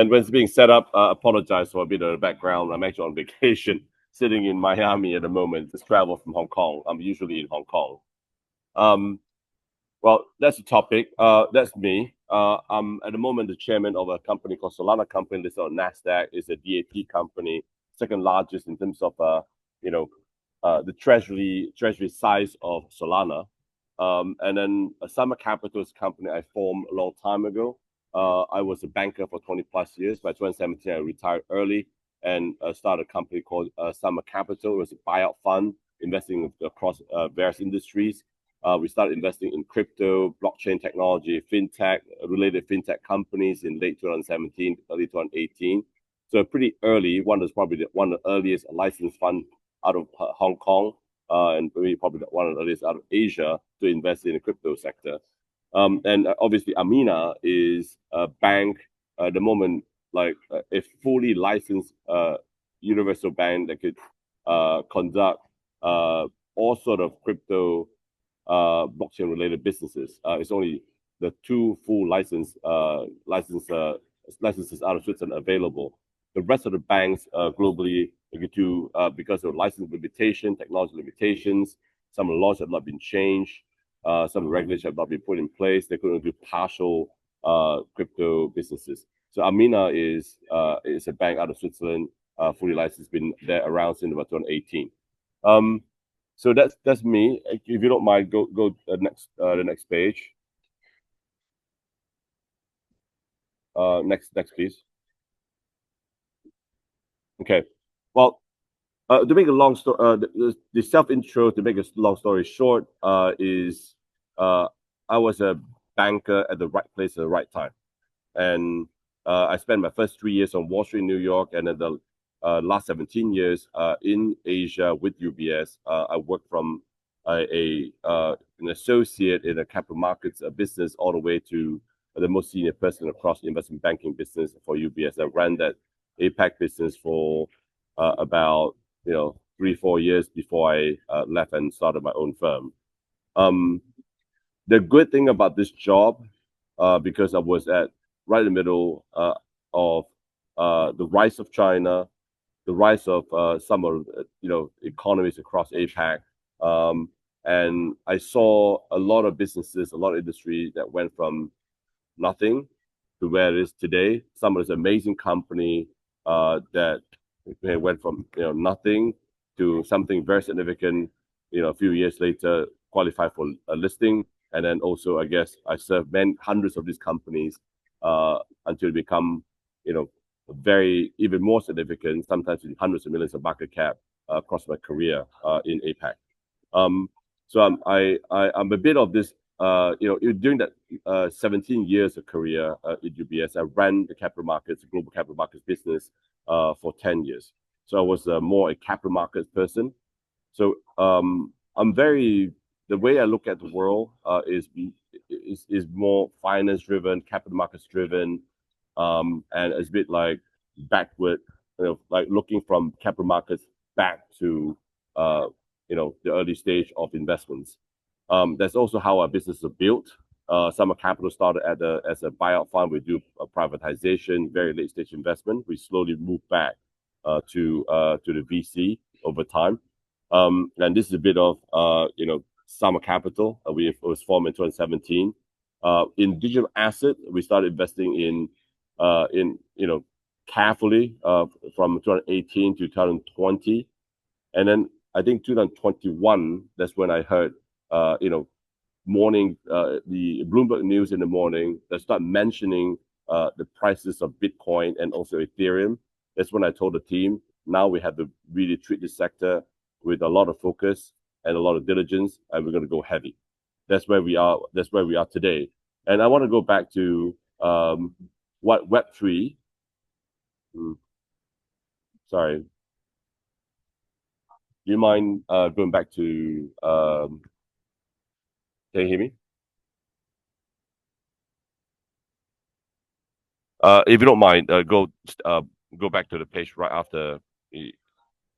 And when it's being set up, apologize for a bit of the background. I'm actually on vacation, sitting in Miami at the moment. Just travel from Hong Kong. I'm usually in Hong Kong. Well, that's the topic. That's me. I'm at the moment the chairman of a company called Solana company listed on Nasdaq. It's a DAT company, second largest in terms of the treasury size of Solana. And then Summer Capital is a company I formed a long time ago. I was a banker for 20 plus years. By 2017, I retired early and started a company called Summer Capital. It was a buyout fund investing across various industries. We started investing in crypto, blockchain technology, fintech, related fintech companies in late 2017, early 2018. So pretty early. One of the earliest licensed fund out of Hong Kong, and probably one of the earliest out of Asia to invest in the crypto sector. And obviously, Amina is a bank at the moment, like a fully licensed universal bank that could conduct all sort of crypto blockchain related businesses. It's only the two full licenses out of Switzerland available. The rest of the banks globally, because of license limitation, technology limitations, some of the laws have not been changed, some of the regulations have not been put in place. They couldn't do partial crypto businesses. So Amina is a bank out of Switzerland, fully licensed, been there around since about 2018. So that's me. If you don't mind, go the next page. Next please. Okay. Well, to make a long story, the self intro, to make a long story short, is I was a banker at the right place at the right time, and I spent my first 3 years on Wall Street, New York, and then the last 17 years in Asia with UBS. I worked from an associate in a capital markets business all the way to the most senior person across the investment banking business for UBS. I ran that APAC business for about 3-4 years before I left and started my own firm. The good thing about this job, because I was right in the middle of the rise of China, the rise of some of economies across APAC, and I saw a lot of businesses, a lot of industry that went from nothing to where it is today. Some of this amazing company that went from nothing to something very significant. A few years later, qualified for a listing, and then also I guess I served hundreds of these companies until they become very even more significant, sometimes in hundreds of millions of market cap across my career in APAC. So I'm a bit of this. During that 17 years of career at UBS, I ran the capital markets, global capital markets business for 10 years. So I was more a capital markets person. So the way I look at the world is more finance driven, capital markets driven, and it's a bit like backward, like looking from capital markets back to the early stage of investments. That's also how our business is built. Summer Capital started as a buyout fund. We do a privatization, very late stage investment. We slowly move back to the VC over time. And this is a bit of Summer Capital. It was formed in 2017. In digital asset, we started investing in carefully from 2018 to 2020, and then I think 2021. That's when I heard the Bloomberg news in the morning that start mentioning the prices of Bitcoin and also Ethereum. That's when I told the team, now we have to really treat this sector with a lot of focus and a lot of diligence, and we're going to go heavy. That's where we are. That's where we are today. And I want to go back to what Web3. Sorry. Do you mind going back to? Can you hear me? If you don't mind, go back to the page right after.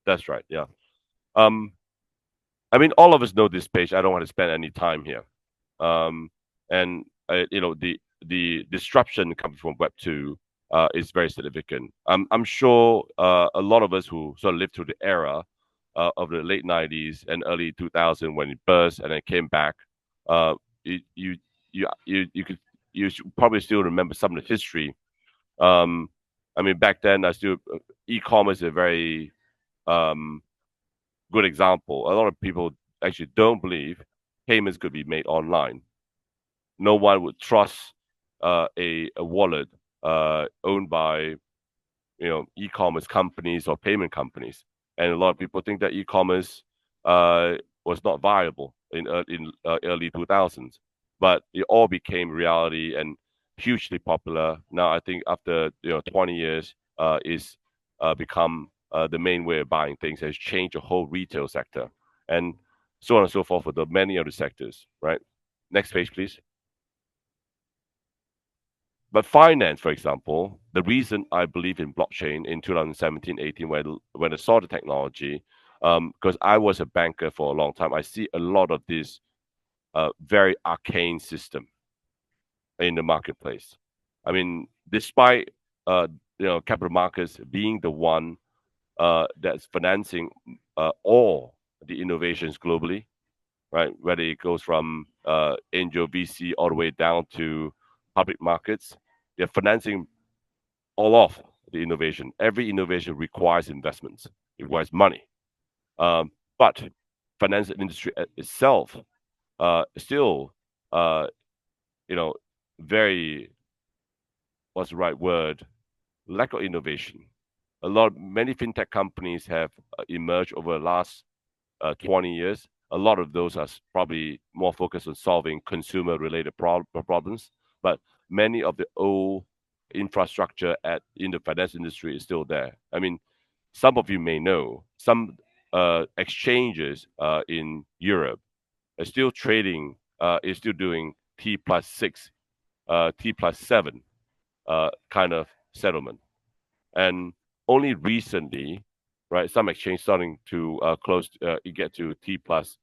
That's right. Yeah. I mean, all of us know this page. I don't want to spend any time here. And the disruption comes from Web2. is very significant. I'm sure a lot of us who sort of lived through the era of the late 90s and early 2000 when it burst and then came back, uh, you, you you should probably still remember some of the history. Um, I mean, back then, I still e-commerce is a very um, good example. A lot of people actually don't believe payments could be made online. No one would trust a wallet owned by e-commerce companies or payment companies, and a lot of people think that e-commerce was not viable in early 2000s, but it all became reality and hugely popular. Now I think after 20 years, is become the main way of buying things, has changed the whole retail sector, and so on and so forth for the many other sectors. Right. Next page, please. But finance, for example, the reason I believe in blockchain in 2017, 18, when I saw the technology, because I was a banker for a long time, I see a lot of this very arcane system in the marketplace. I mean, despite uh, capital markets being the one that's financing all the innovations globally, right? Whether it goes from angel VC all the way down to public markets, they're financing all of the innovation. Every innovation requires investments. It requires money. But financial industry itself still, uh, you know, very what's the right word? Lack of innovation. Many fintech companies have emerged over the last 20 years. A lot of those are probably more focused on solving consumer-related problems, but many of the old infrastructure in the finance industry is still there. I mean, some of you may know some exchanges in Europe are still trading, is still doing T+6, T+7 kind of settlement, and only recently, right, some exchange starting to get to T+2.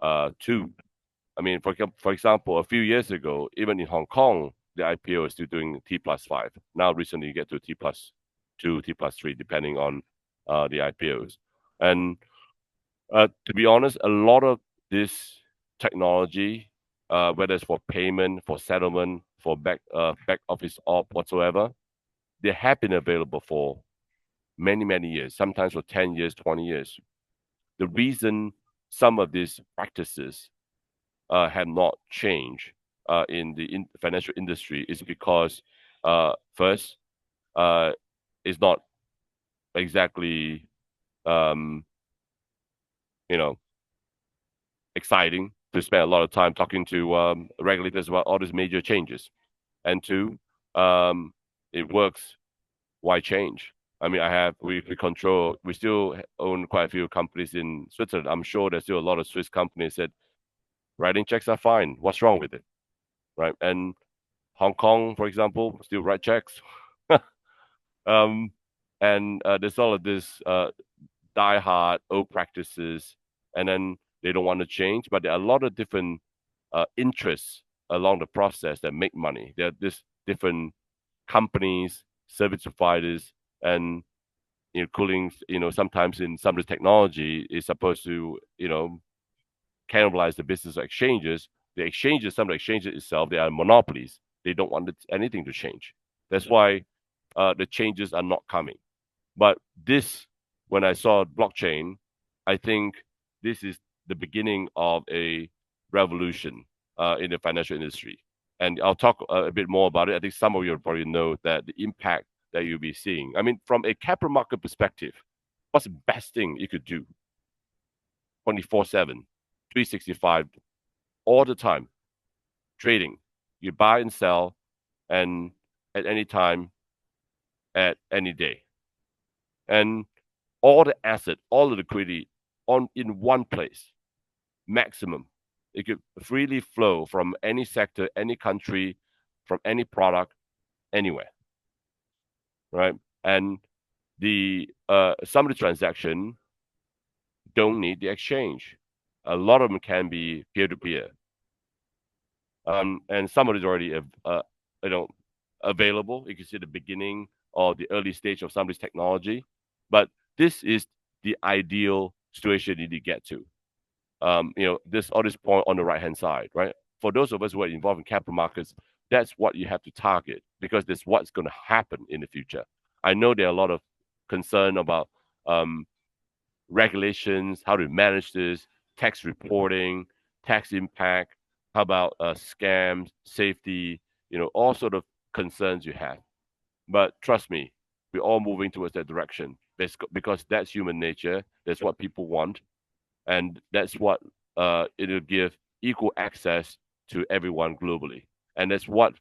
I mean, for example, a few years ago, even in Hong Kong, the IPO is still doing T+5. Now, recently, you get to T+2, T+3, depending on the IPOs. And to be honest, a lot of this technology, whether it's for payment, for settlement, for back office op whatsoever, they have been available for many, many years, sometimes for 10 years, 20 years. The reason some of these practices have not changed in the financial industry is because, first, it's not exactly, um, you know, exciting to spend a lot of time talking to regulators about all these major changes. And two, it works. Why change? I mean, we still own quite a few companies in Switzerland. I'm sure there's still a lot of Swiss companies that writing checks are fine. What's wrong with it? Right. And Hong Kong, for example, still write checks. um, and there's all of this die-hard old practices, and then they don't want to change. But there are a lot of different interests along the process that make money. There are these different companies, service providers, and including sometimes in some of the technology is supposed to cannibalize the business of exchanges. Some of the exchanges itself, they are monopolies. They don't want anything to change. That's why the changes are not coming. But when I saw blockchain, I think this is the beginning of a revolution in the financial industry. And I'll talk a bit more about it. I think some of you probably know that the impact that you'll be seeing. I mean, from a capital market perspective, what's the best thing you could do? 24/7, 365, all the time, trading. You buy and sell, and at any time, at any day. And all the asset, all the liquidity in one place, maximum. It could freely flow from any sector, any country, from any product, anywhere, right? And the some of the transaction don't need the exchange. A lot of them can be peer to peer, and some of it is already you know available. You can see the beginning or the early stage of somebody's technology, but this is the ideal situation you need to get to. This all this point on the right hand side, right? For those of us who are involved in capital markets, that's what you have to target because that's what's going to happen in the future. I know there are a lot of concern about regulations, how to manage this, tax reporting, tax impact, how about scams, safety, all sort of concerns you have. But trust me, we're all moving towards that direction because that's human nature. That's what people want, and that's what it'll give equal access to everyone globally. And that's what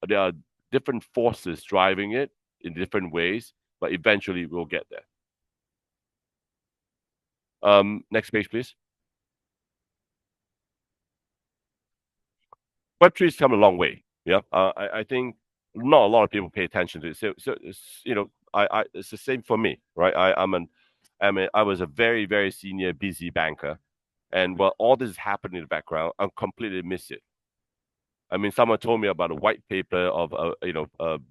there are different forces driving it in different ways, but eventually we'll get there. Next page, please. Web3 has come a long way. Yeah, I think not a lot of people pay attention to it. So it's, it's the same for me, right? I was a very, very senior, busy banker, and while all this is happening in the background, I completely miss it. I mean, someone told me about a white paper of,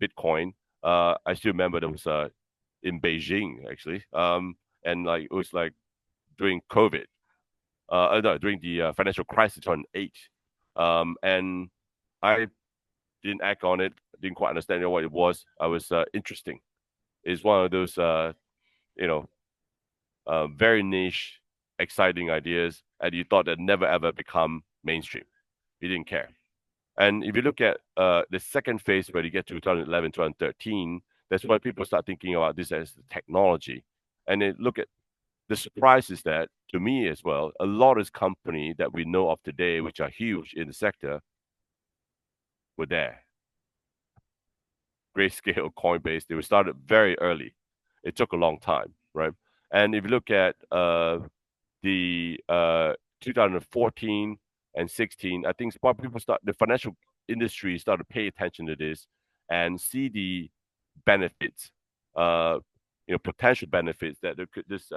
Bitcoin. I still remember there was in Beijing actually, and like it was like during COVID, no, during the financial crisis on eight, and I didn't act on it, didn't quite understand what it was. I was interesting. It's one of those, you know, very niche, exciting ideas, and you thought that never ever become mainstream. You didn't care. And if you look at the second phase where you get to 2011, 2013, that's when people start thinking about this as technology. And then look at the surprise is that, to me as well, a lot of companies that we know of today, which are huge in the sector, were there. Grayscale, Coinbase, they were started very early. It took a long time, right? And if you look at the 2014 and 16, I think the financial industry started to pay attention to this and see the benefits, potential benefits that this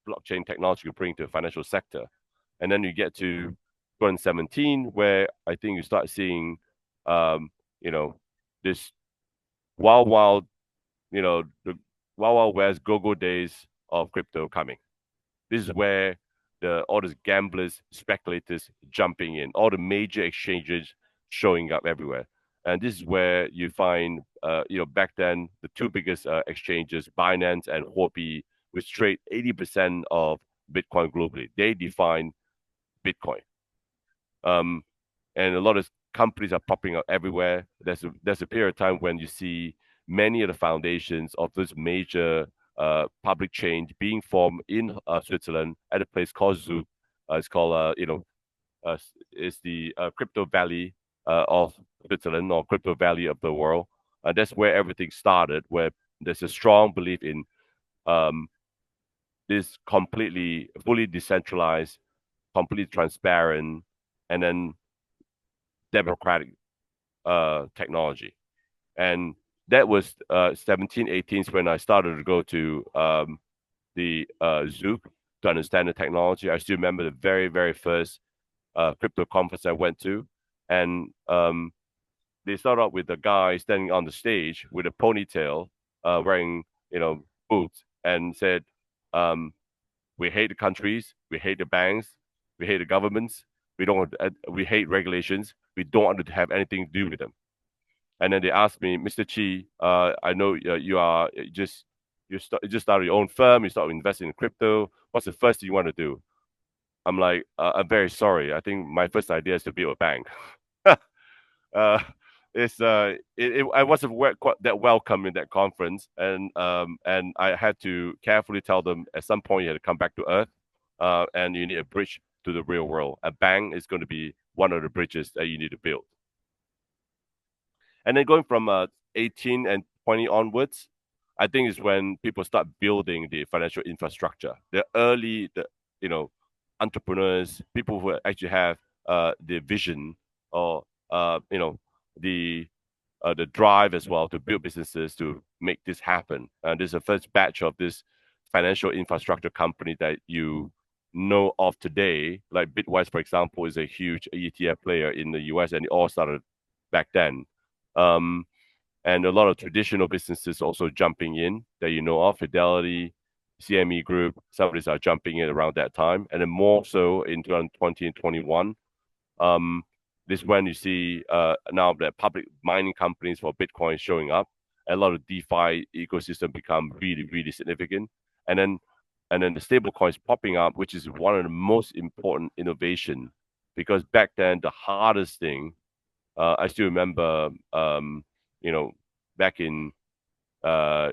blockchain technology could bring to the financial sector. And then you get to 2017, where I think you start seeing, this wild, wild, the wild, wild west go-go days of crypto coming. This is where all these gamblers, speculators jumping in, all the major exchanges showing up everywhere. And this is where you find, back then, the two biggest exchanges, Binance and Huobi, which trade 80% of Bitcoin globally. They define Bitcoin. And a lot of companies are popping up everywhere. There's a period of time when you see many of the foundations of this major public chain being formed in Switzerland at a place called Zug. It's called it's the crypto valley of Switzerland, or crypto valley of the world. That's where everything started, where there's a strong belief in this completely fully decentralized, completely transparent, and then democratic technology. And that was 17, 18 when I started to go to the Zug to understand the technology. I still remember the very, very first crypto conference I went to. And they started out with a guy standing on the stage with a ponytail, wearing, boots, and said, we hate the countries, we hate the banks, we hate the governments, we hate regulations, we don't want to have anything to do with them. And then they asked me, Mr. Chee, I know you just started your own firm, you started investing in crypto. What's the first thing you want to do? I'm like, I'm very sorry. I think my first idea is to build a bank. uh, I wasn't quite that welcome in that conference, and I had to carefully tell them at some point you had to come back to earth, and you need a bridge to the real world. A bank is going to be one of the bridges that you need to build. And then going from 18 and 20 onwards, I think is when people start building the financial infrastructure. The early, entrepreneurs, people who actually have the vision, or the drive as well to build businesses to make this happen. And this is the first batch of this financial infrastructure company that you know of today. Like Bitwise, for example, is a huge ETF player in the US, and it all started back then. and a lot of traditional businesses also jumping in that you know of, Fidelity, CME Group, some of these are jumping in around that time, and then more so in 2020 and 21. This is when you see now that public mining companies for Bitcoin showing up, a lot of DeFi ecosystem become really, really significant, and then the stable coins popping up, which is one of the most important innovation, because back then the hardest thing, I still remember, you know, back in, I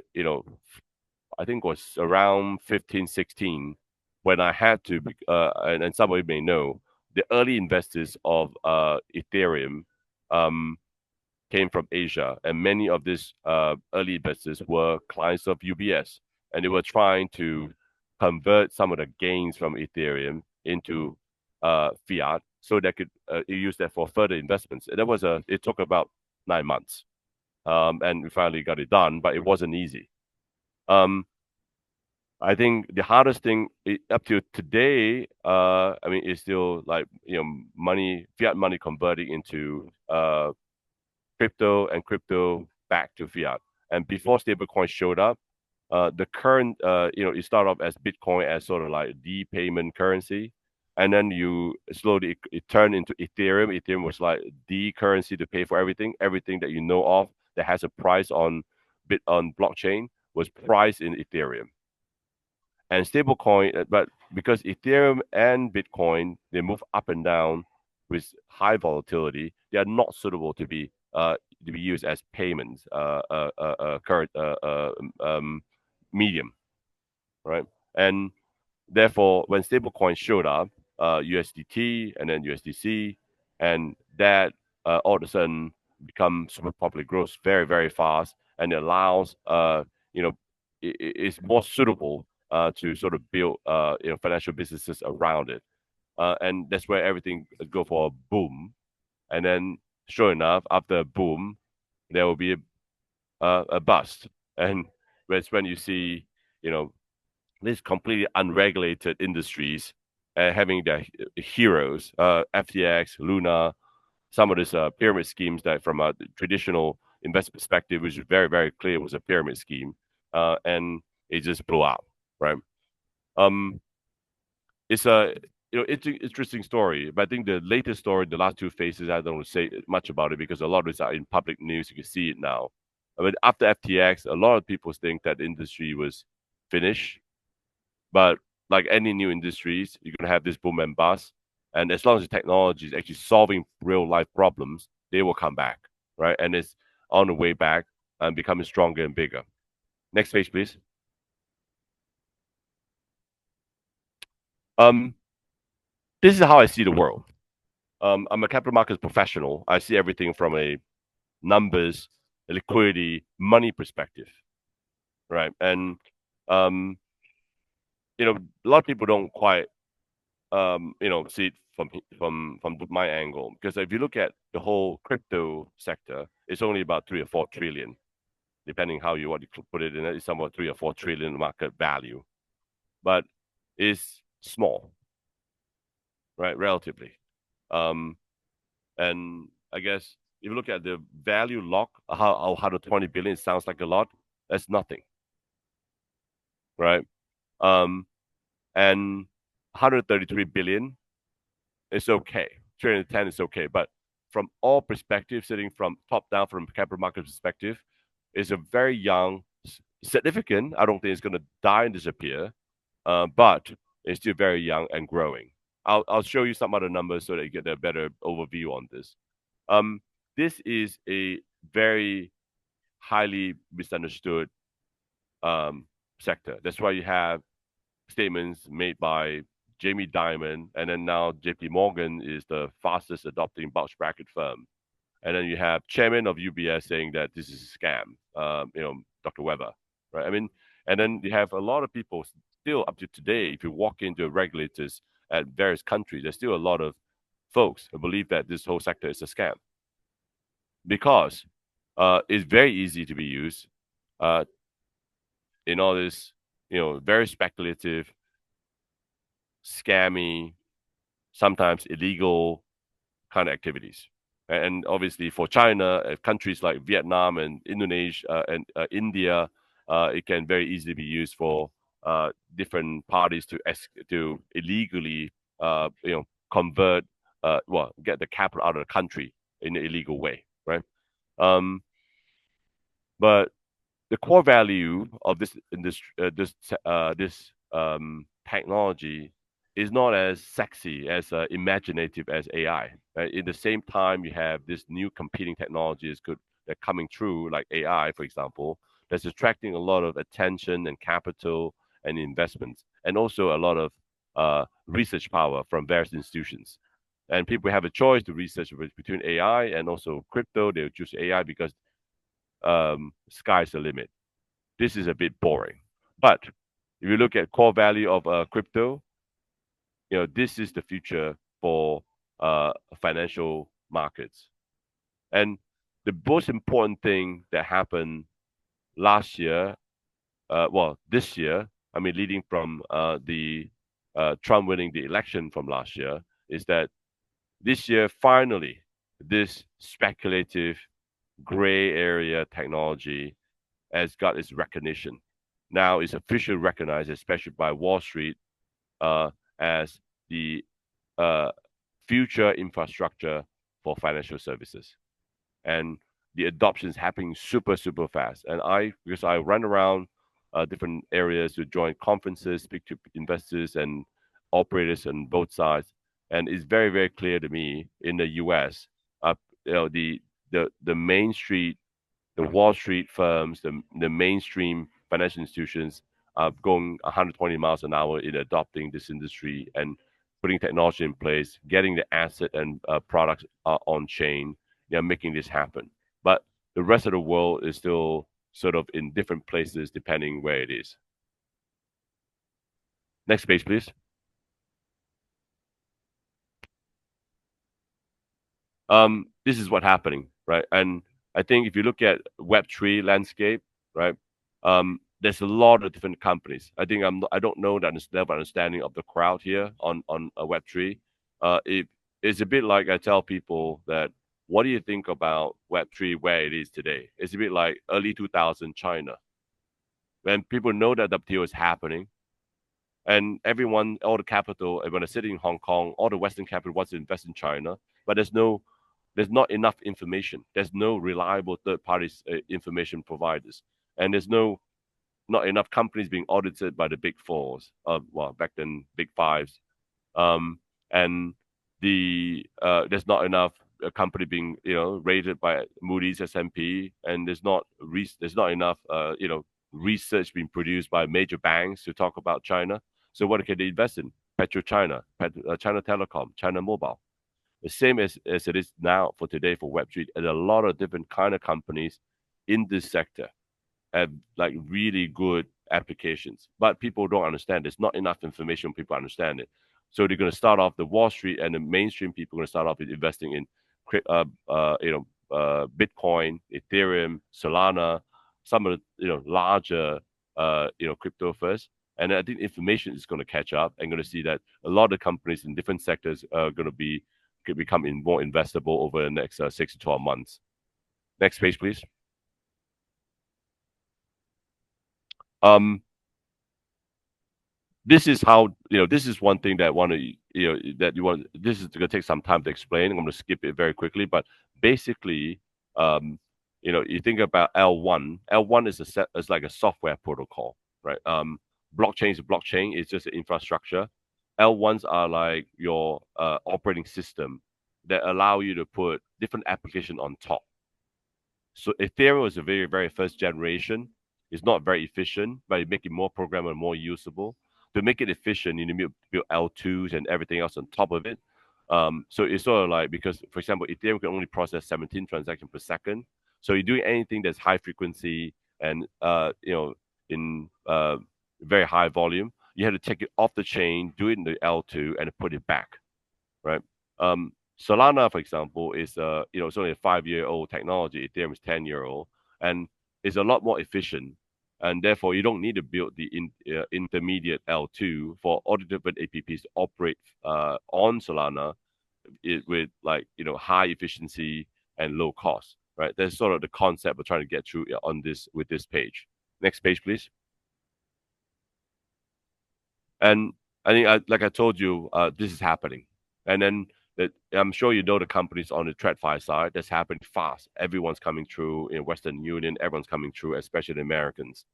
think it was around 15, 16, when I had to, and some of you may know, the early investors of Ethereum um, came from Asia, and many of these early investors were clients of UBS, and they were trying to convert some of the gains from Ethereum into fiat, so they could use that for further investments. And it took about 9 months, and we finally got it done, but it wasn't easy. Um, I think the hardest thing up to today, I mean, is still like money, fiat money converting into crypto and crypto back to fiat. And before stablecoin showed up, the current, you start off as Bitcoin as sort of like the payment currency, and then you slowly it turned into Ethereum. Ethereum was like the currency to pay for everything that you know of that has a price on blockchain was priced in Ethereum and stablecoin. But because Ethereum and Bitcoin they move up and down with high volatility, they are not suitable to be used as payments current medium, right? And therefore, when stablecoins showed up, USDT and then USDC, and that all of a sudden become super popular, grows very, very fast, and it allows, you know, it's more suitable to sort of build, financial businesses around it. And that's where everything go for a boom. And then, sure enough, after a boom, there will be a bust. And that's when you see, you know, these completely unregulated industries having their heroes, FTX, Luna, some of these pyramid schemes that from a traditional investment perspective, which is very, very clear was a pyramid scheme, and it just blew out, right? Um, it's a it's an interesting story, but I think the latest story, the last two phases, I don't say much about it because a lot of it's are in public news. You can see it now. But after FTX, a lot of people think that the industry was finished. But like any new industries, you're gonna have this boom and bust. And as long as the technology is actually solving real life problems, they will come back, right? And it's on the way back and becoming stronger and bigger. Next page, please. Um, this is how I see the world. I'm a capital markets professional. I see everything from a numbers, liquidity, money perspective, right? And um, a lot of people don't quite see it from my angle because if you look at the whole crypto sector, it's only about 3 or 4 trillion, depending how you want to put it in. It's somewhat 3 or 4 trillion market value, but it's small, right? Relatively, um, and I guess if you look at the value lock, how 120 billion sounds like a lot. That's nothing, right? Um, and 133 billion is okay. 310 is okay, but from all perspectives, sitting from top down from capital market perspective, is a very young, significant. I don't think it's going to die and disappear, but it's still very young and growing. I'll show you some other numbers so that you get a better overview on this. This is a very highly misunderstood um, sector. That's why you have statements made by Jamie Dimon, and then now JP Morgan is the fastest adopting bulge bracket firm. And then you have chairman of UBS saying that this is a scam, Dr. Weber, right? I mean, and then you have a lot of people still up to today, if you walk into regulators at various countries, there's still a lot of folks who believe that this whole sector is a scam because it's very easy to be used uh, in all this, very speculative, scammy, sometimes illegal kind of activities. And obviously for China, countries like Vietnam and Indonesia and India, it can very easily be used for different parties to illegally, convert, get the capital out of the country in an illegal way, right? Um, but the core value of this industry, this technology, is not as sexy as imaginative as AI. Right? In the same time, you have this new competing technologies that coming through, like AI, for example, that's attracting a lot of attention and capital and investments, and also a lot of research power from various institutions. And people have a choice to research between AI and also crypto. They'll choose AI because sky's the limit. This is a bit boring. But if you look at core value of crypto, this is the future for financial markets. And the most important thing that happened last year, this year, I mean, leading from the Trump winning the election from last year, is that this year, finally, this speculative gray area technology has got its recognition. Now it's officially recognized, especially by Wall Street, as the uh, future infrastructure for financial services. And the adoption is happening super, super fast. And because I run around different areas to join conferences, speak to investors and operators on both sides, and it's very, very clear to me in the U.S. The Main Street, the Wall Street firms, the mainstream financial institutions are going 120 miles an hour in adopting this industry and putting technology in place, getting the asset and products on chain, making this happen. But the rest of the world is still sort of in different places depending where it is. Next page, please. This is what's happening, right? And I think if you look at Web3 landscape, right, there's a lot of different companies. I don't know that level of understanding of the crowd here on Web3. It's a bit like I tell people that, what do you think about Web3 where it is today? It's a bit like early 2000 China, when people know that WTO is happening, and everyone, all the capital, when they're sitting in Hong Kong, all the Western capital wants to invest in China, but there's not enough information. There's no reliable third parties information providers, and there's not enough companies being audited by the big fours. Back then, big fives, um, and there's not enough company being rated by Moody's, S&P, and there's not enough research being produced by major banks to talk about China. So what can they invest in? PetroChina, China Telecom, China Mobile. The same as it is now for today for Web3. There's a lot of different kind of companies in this sector have like really good applications, but people don't understand. There's not enough information. People understand it, so they're going to start off. The Wall Street and the mainstream people are going to start off with investing in, Bitcoin, Ethereum, Solana, some of the larger crypto first. And I think information is going to catch up and going to see that a lot of companies in different sectors are going to become more investable over the next 6 to 12 months. Next page, please. Um, this is how this is one thing that this is going to take some time to explain. I'm going to skip it very quickly, but basically, you think about L1 is like a software protocol, right? Blockchain is a blockchain. It's just an infrastructure. L1s are like your operating system that allow you to put different application on top. So Ethereum is a very, very first generation. It's not very efficient, but it make it more programmable, more usable. To make it efficient, you need to build L2s and everything else on top of it. So it's sort of like, because, for example, Ethereum can only process 17 transactions per second. So you're doing anything that's high frequency and in very high volume, you have to take it off the chain, do it in the L2, and put it back, right? Solana, for example, is it's only a 5-year-old technology. Ethereum is 10-year-old, and is a lot more efficient. And therefore, you don't need to build the intermediate L2 for all the different APPs to operate on Solana. it with like high efficiency and low cost, right? That's sort of the concept we're trying to get through on this with this page. Next page, please. And I think, like I told you, this is happening. And then I'm sure you know the companies on the TradFi side. That's happening fast. Everyone's coming through in Western Union. Everyone's coming through, especially the Americans.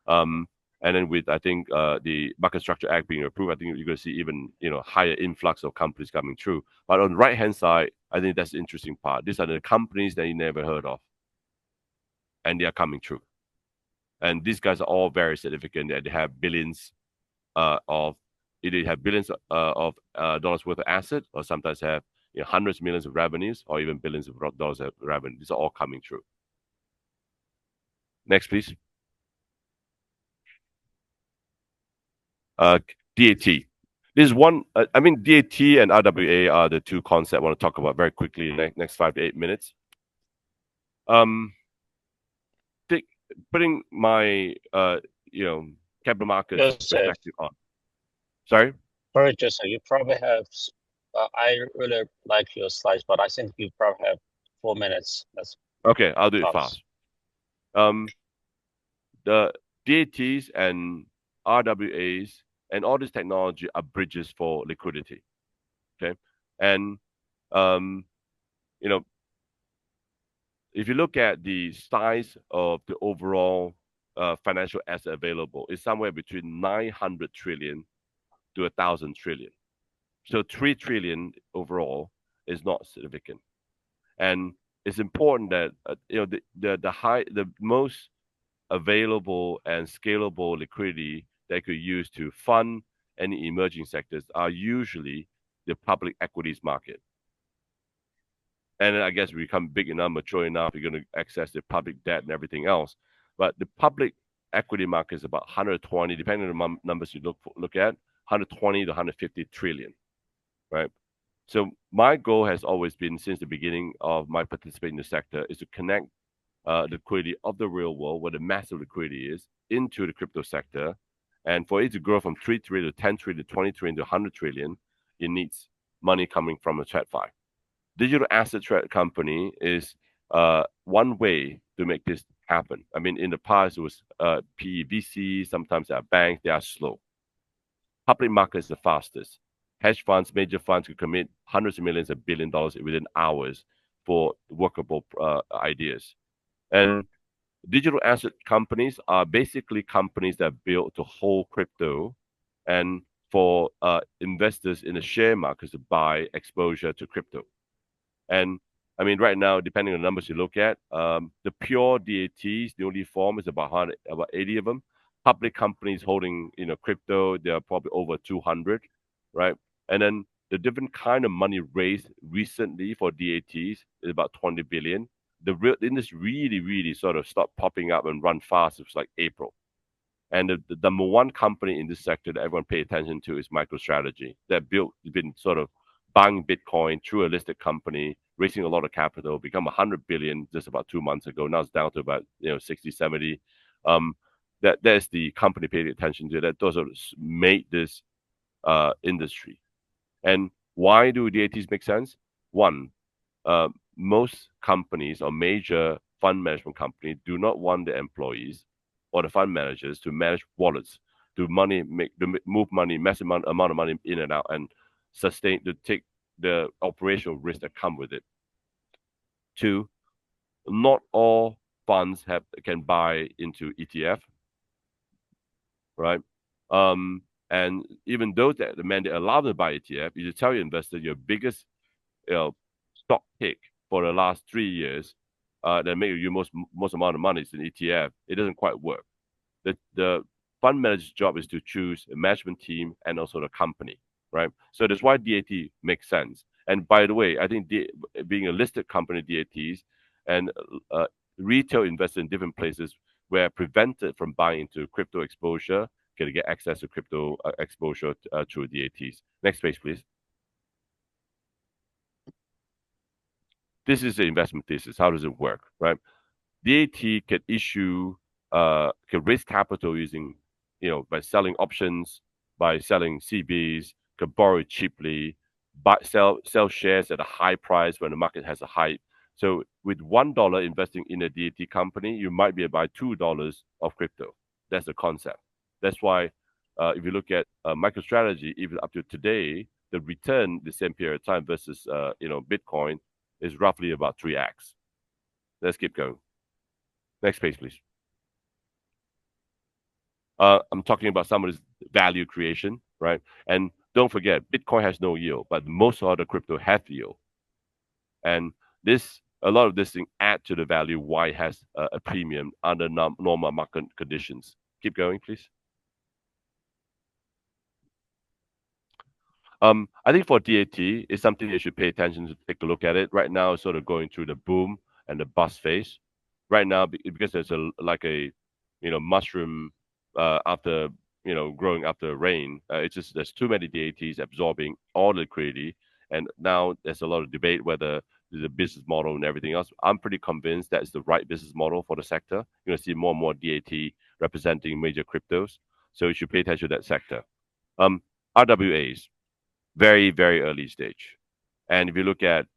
Um, and then with I think the Market Structure Act being approved, I think you're going to see even higher influx of companies coming through. But on the right hand side, I think that's the interesting part. These are the companies that you never heard of, and they are coming through. And these guys are all very significant. They have billions of either have billions of dollars worth of assets, or sometimes have hundreds of millions of revenues, or even billions of dollars of revenue. These are all coming through. Next, please. DAT. This is one. I mean, DAT and RWA are the two concepts I want to talk about very quickly in the next 5 to 8 minutes. Putting my capital markets perspective on. Sorry. Sorry, Joseph, you probably have. I really like your slides, but I think you probably have 4 minutes. That's okay. I'll do it fast. The DATs and RWAs and all this technology are bridges for liquidity. Okay, and if you look at the size of the overall financial asset available, it's somewhere between 900 trillion to 1,000 trillion. So 3 trillion overall is not significant, and it's important that the most available and scalable liquidity that could use to fund any emerging sectors are usually the public equities market. And then I guess we become big enough, mature enough, you're going to access the public debt and everything else. But the public equity market is about 120, depending on the numbers you look at, 120 to 150 trillion, right? So my goal has always been, since the beginning of my participation in the sector, is to connect liquidity of the real world, where the massive liquidity is, into the crypto sector. And for it to grow from 3 trillion to 10 trillion to 20 trillion to 100 trillion, it needs money coming from a TradFi. Digital asset trade company is one way to make this happen. I mean, in the past, it was PE, sometimes they are banks, they are slow. Public market is the fastest. Hedge funds, major funds could commit hundreds of millions and $1 billion within hours for workable ideas. And digital asset companies are basically companies that are built to hold crypto and for investors in the share markets to buy exposure to crypto. And I mean, right now, depending on the numbers you look at, the pure DATs, the only form is about 80 of them. Public companies holding crypto, there are probably over 200, right? And then the different kind of money raised recently for DATs is about 20 billion. The industry really sort of stopped popping up and run fast. It was like April. And the number one company in this sector that everyone pay attention to is MicroStrategy. They've been sort of buying Bitcoin through a listed company, raising a lot of capital, become 100 billion just about 2 months ago. Now it's down to about 60, 70. That's the company paying attention to that. Those are made this industry. And why do DATs make sense? One, most companies or major fund management companies do not want their employees or the fund managers to manage wallets, to move money, massive amount of money in and out, and to take the operational risk that come with it. Two, not all funds can buy into ETF, right? And even those that the mandate allow them to buy ETF, you tell your investor your biggest stock pick for the last 3 years that make you most amount of money is an ETF. It doesn't quite work. The fund manager's job is to choose a management team and also the company, right? So that's why DAT makes sense. And by the way, I think being a listed company, DATs and retail investors in different places were prevented from buying into crypto exposure, can get access to crypto exposure through DATs. Next page, please. This is the investment thesis. How does it work, right? DAT can raise capital using, by selling options, by selling CBs, can borrow cheaply, buy sell shares at a high price when the market has a hype. So with $1 investing in a DAT company, you might be able to buy $2 of crypto. That's the concept. That's why if you look at MicroStrategy, even up to today, the return the same period of time versus Bitcoin is roughly about 3x. Let's keep going. Next page, please. I'm talking about some of this value creation, right? And don't forget, Bitcoin has no yield, but most other crypto have yield. And a lot of this thing add to the value why it has a premium under normal market conditions. Keep going, please. I think for DAT, it's something you should pay attention to. Take a look at it. Right now, it's sort of going through the boom and the bust phase. Right now, because there's a mushroom after growing after rain. It's just there's too many DATs absorbing all the liquidity, and now there's a lot of debate whether the business model and everything else. I'm pretty convinced that's the right business model for the sector. You're going to see more and more DAT representing major cryptos, so you should pay attention to that sector. RWAs, very, very early stage. And if you look at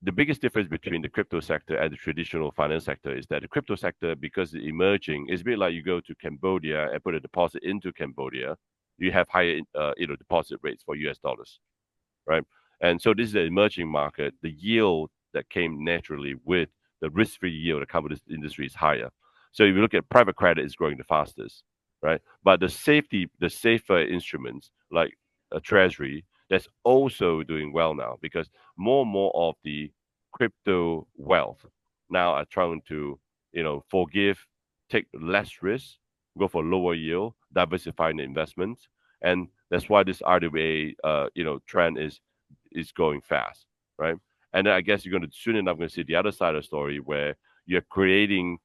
the biggest difference between the crypto sector and the traditional finance sector is that the crypto sector, because it's emerging, is a bit like you go to Cambodia and put a deposit into Cambodia, you have higher deposit rates for US dollars, right? And so this is an emerging market. The yield that came naturally with the risk-free yield that comes with this industry is higher. So if you look at private credit, is growing the fastest, right? But the safer instruments like a treasury, that's also doing well now because more and more of the crypto wealth now are trying to, forgive, take less risk, go for lower yield, diversifying the investments, and that's why this RWA, trend is going fast, right? And then I guess you're going to soon enough going to see the other side of the story where you're creating,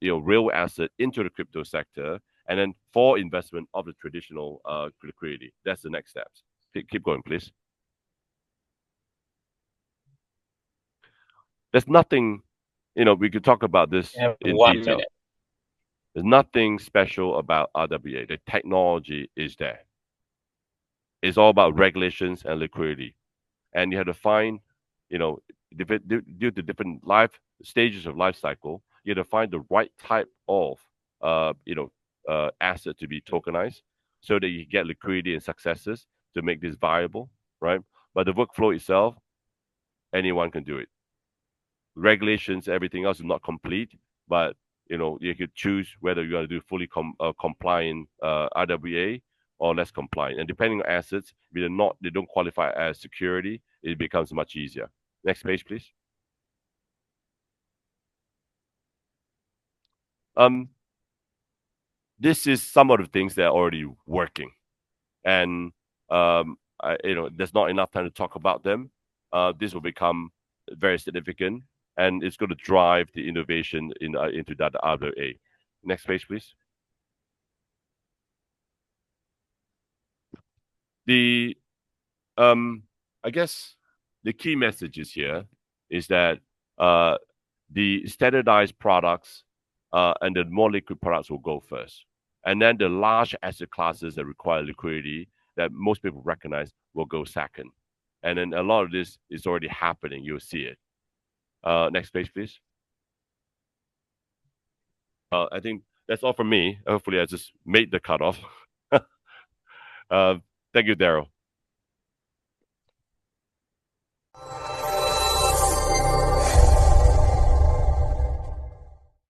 real asset into the crypto sector, and then for investment of the traditional liquidity. That's the next steps. Keep going, please. There's nothing, we could talk about this You have in 1 detail. minute. There's nothing special about RWA. The technology is there. It's all about regulations and liquidity. And you have to find, due to different life stages of life cycle, you have to find the right type of, asset to be tokenized so that you get liquidity and successes to make this viable, right? But the workflow itself, anyone can do it. Regulations, everything else is not complete, but you could choose whether you want to do fully compliant RWA or less compliant. And depending on assets, if they don't qualify as security, it becomes much easier. Next page, please. This is some of the things that are already working, and there's not enough time to talk about them. This will become very significant, and it's going to drive the innovation into that RWA. Next page, please. The I guess the key messages here is that the standardized products and the more liquid products will go first. And then the large asset classes that require liquidity that most people recognize will go second. And then a lot of this is already happening. You'll see it. Next page, please. I think that's all from me. Hopefully, I just made the cutoff. Thank you, Daryl.